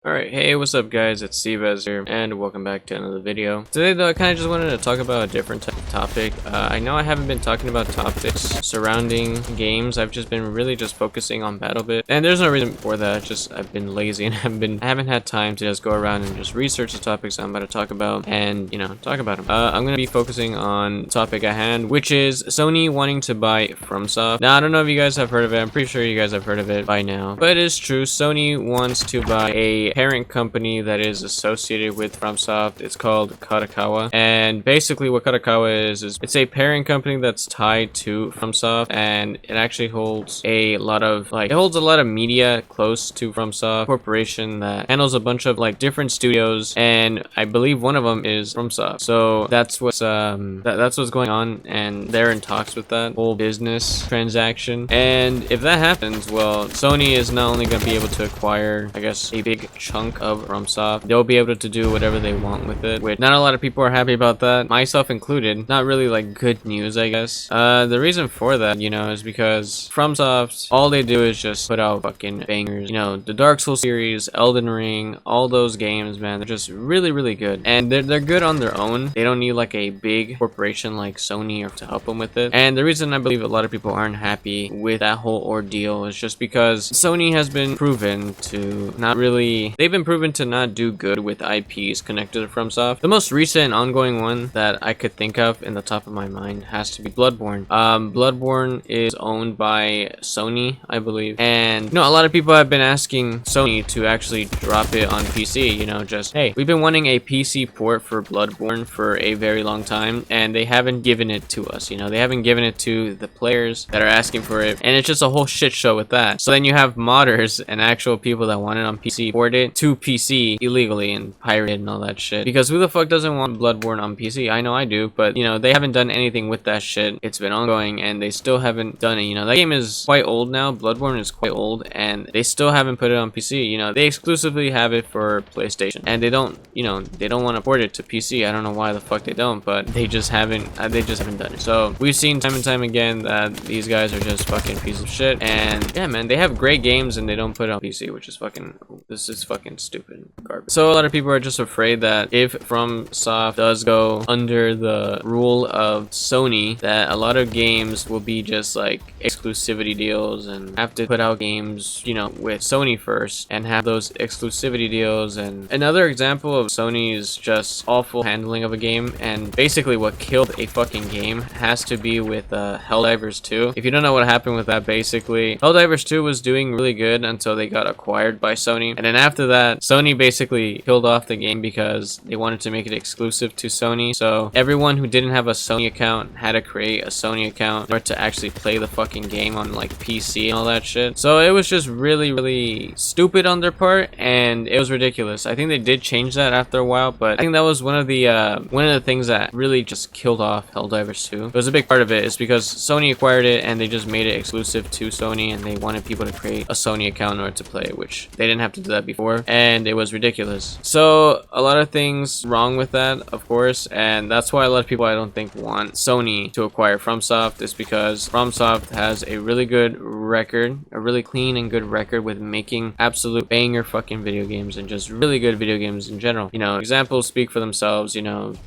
Alright, hey, what's up guys, it's Cvez here, and welcome back to another video. Today though, I kind of just wanted to talk about a different type of topic. I know I haven't been talking about topics surrounding games. I've just been really just focusing on BattleBit, and there's no reason for that. Just I've been lazy and I haven't had time to just go around and just research the topics I'm about to talk about and, talk about them. I'm going to be focusing on the topic at hand, which is Sony wanting to buy FromSoft. Now, I don't know if you guys have heard of it. I'm pretty sure you guys have heard of it by now, but it is true. Sony wants to buy a parent company that is associated with FromSoft. It's called Kadokawa, and basically what Kadokawa is it's a parent company that's tied to FromSoft, and it actually holds a lot of media close to FromSoft corporation that handles a bunch of different studios, and I believe one of them is FromSoft. So that's what's going on, and they're in talks with that whole business transaction. And if that happens, well, Sony is not only going to be able to acquire, I guess, a big chunk of FromSoft, they'll be able to do whatever they want with it, which not a lot of people are happy about that, myself included. Not really good news, I guess. The reason for that, is because FromSoft, all they do is just put out fucking bangers. The Dark Souls series, Elden Ring, all those games, man, they're just really, really good. And they're good on their own. They don't need a big corporation like Sony or to help them with it. And the reason I believe a lot of people aren't happy with that whole ordeal is just because Sony has been proven to not do good with IPs connected to FromSoft. The most recent ongoing one that I could think of in the top of my mind has to be Bloodborne. Bloodborne is owned by Sony, I believe, and a lot of people have been asking Sony to actually drop it on PC. Just, hey, we've been wanting a PC port for Bloodborne for a very long time, and they haven't given it to us. They haven't given it to the players that are asking for it, and it's just a whole shit show with that. So then you have modders and actual people that want it on PC port it to PC illegally and pirated and all that shit, because who the fuck doesn't want Bloodborne on PC? I know I do, but they haven't done anything with that shit. It's been ongoing and they still haven't done it. That game is quite old now. Bloodborne is quite old and they still haven't put it on PC. They exclusively have it for PlayStation, and they don't want to port it to PC. I don't know why the fuck they don't, but they just haven't done it. So we've seen time and time again that these guys are just fucking pieces of shit, and yeah, man, they have great games and they don't put it on PC, which is fucking stupid garbage. So a lot of people are just afraid that if FromSoft does go under the rule of Sony, that a lot of games will be just exclusivity deals and have to put out games, with Sony first and have those exclusivity deals. And another example of Sony's just awful handling of a game, and basically what killed a fucking game, has to be with Helldivers 2. If you don't know what happened with that, basically Helldivers 2 was doing really good until they got acquired by Sony, and then after that Sony basically killed off the game because they wanted to make it exclusive to Sony. So everyone who didn't have a Sony account had to create a Sony account in order to actually play the fucking game on PC and all that shit. So it was just really, really stupid on their part, and it was ridiculous. I think they did change that after a while, but I think that was one of the things that really just killed off Helldivers 2. It was a big part of it is because Sony acquired it and they just made it exclusive to Sony, and they wanted people to create a Sony account in order to play it, which they didn't have to do that before, and it was ridiculous. So a lot of things wrong with that, of course, and that's why a lot of people, I don't think, want Sony to acquire FromSoft, is because FromSoft has a really good record, a really clean and good record with making absolute banger fucking video games and just really good video games in general. Examples speak for themselves.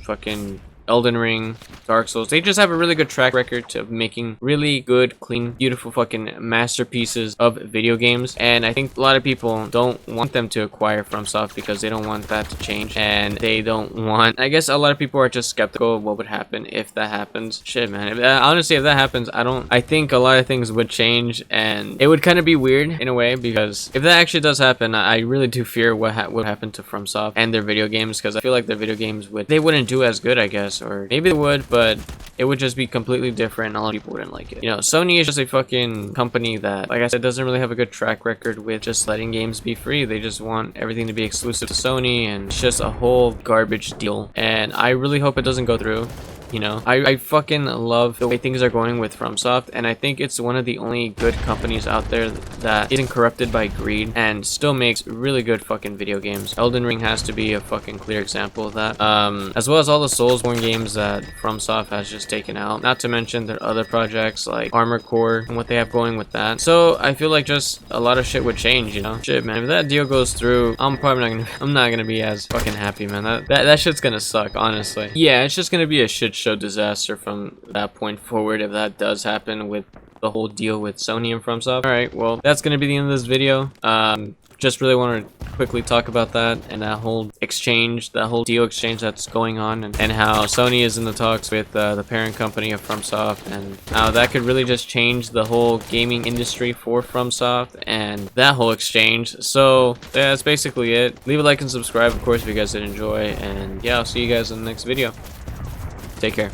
Fucking Elden Ring, Dark Souls, they just have a really good track record of making really good, clean, beautiful fucking masterpieces of video games. And I think a lot of people don't want them to acquire FromSoft because they don't want that to change, and they don't want, I guess a lot of people are just skeptical of what would happen if that happens. Shit, man, honestly, if that happens, I think a lot of things would change, and it would kind of be weird in a way, because if that actually does happen, I really do fear what would happen to FromSoft and their video games, because I feel like their video games wouldn't do as good, I guess. Or maybe they would, but it would just be completely different and a lot of people wouldn't like it. Sony is just a fucking company that, like I said, doesn't really have a good track record with just letting games be free. They just want everything to be exclusive to Sony, and it's just a whole garbage deal, and I really hope it doesn't go through. you know. I fucking love the way things are going with FromSoft, and I think it's one of the only good companies out there that isn't corrupted by greed and still makes really good fucking video games. Elden Ring has to be a fucking clear example of that, as well as all the Soulsborne games that FromSoft has just taken out, not to mention their other projects like Armored Core and what they have going with that. So I feel like just a lot of shit would change, you know. Shit, man, if that deal goes through, I'm not gonna be as fucking happy, man. That shit's gonna suck, honestly. Yeah, it's just gonna be a shit show disaster from that point forward if that does happen with the whole deal with Sony and FromSoft. Alright, well, that's gonna be the end of this video. Just really want to quickly talk about that and that whole exchange, that whole deal exchange that's going on, and how Sony is in the talks with the parent company of FromSoft, and how that could really just change the whole gaming industry for FromSoft and that whole exchange. So yeah, that's basically it. Leave a like and subscribe, of course, if you guys did enjoy, and yeah, I'll see you guys in the next video. Take care.